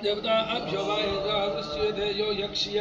देवता अभ्यवायते यो यक्षीय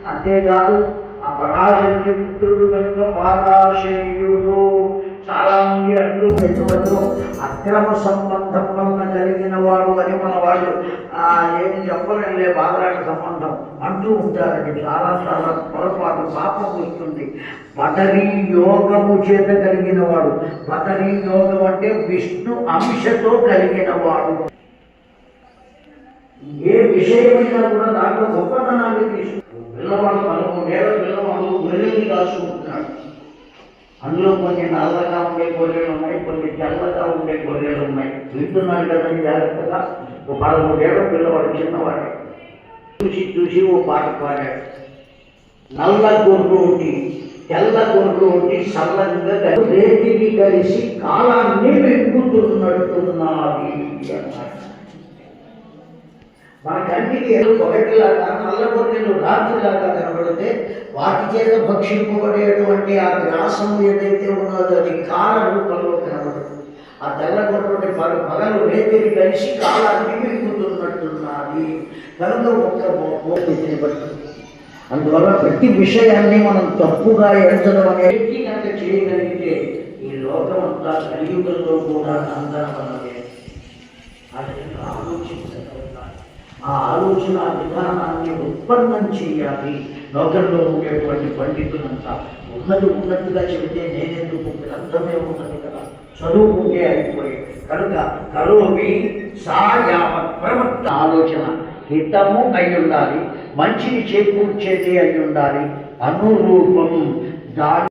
అంతేకాదు ఆ పరాశక్తి పుత్రుడు కనుక పారాశయుడు చాలా మంది అంటూ పెట్టుబడు అక్రమ సంబంధం వలన కలిగిన వాడు అని మన వాళ్ళు ఏమి చెప్పలేలే బాధరాక సంబంధం అంటూ ఉంటారండి. చాలా చాలా పొరపాటు పాపం వస్తుంది. బదరీ యోగము చేత కలిగిన వాడు, బదరీ యోగం అంటే విష్ణు అంశతో కలిగిన వాడు. ఏ విషయమైనా కూడా దాంట్లో గొప్పతనాన్ని తీసుకుంటాడు. పిల్లవాడు 13 ఏళ్ళ పిల్లవాడు గొర్రెల్ని కాసుకుంటున్నాడు. అందులో కొన్ని నల్లగా ఉండే గొర్రెలు ఉన్నాయి, కొన్ని తెల్లగా ఉండే గొర్రెలు ఉన్నాయి. వింటున్నాడు కదండి జాగ్రత్తగా. 13 ఏళ్ళ పిల్లవాడు చిన్నవాడే చూసి చూసి ఓ పాట పాడాడు. నల్ల గొర్రెలు ఒకటి, తెల్ల గొర్రెలు ఒకటి సల్లంగా రేతికి కలిసి కాలాన్ని వెంకుతున్నట్టున్నది అన్నాడు. మన కంటికి ఒకటిలాగా నల్ల గొర్రెలు రాత్రిలాగా కనబడితే వాటి చేత భక్షింపబడేటువంటి ఆ గ్రాసం ఏదైతే ఉన్నదో అది కాల రూపంలో కనబడుతుంది. ఆ తెల్ల గొర్రె పగలు రేతిని కలిసి కాలాన్ని వెంకుతున్నట్టున్నది కనుక ఒక్క అందువల్ల ప్రతి విషయాన్ని మనం తప్పుగా ఎంచడం అనేది కనుక చేయగలిగితే ఈ లోకమంతా కలియుగంలో కూడా అందరమన్నదే. అది ఆలోచించగలగాలి. ఆ ఆలోచన విధానాన్ని ఉత్పన్నం చేయాలి. లోకంలో ఉండేటువంటి పండితులంతా ఉన్నట్టుగా చెబితే నేనెందుకు గ్రంథమే ఉన్నది కదా, చదువుకుంటే అయిపోయి కనుక కరోమి సా యావత్ ప్రవృత్త ఆలోచన హితము అయి ఉండాలి, మంచిని చేకూర్చేది అయి ఉండాలి, అనురూపం దాని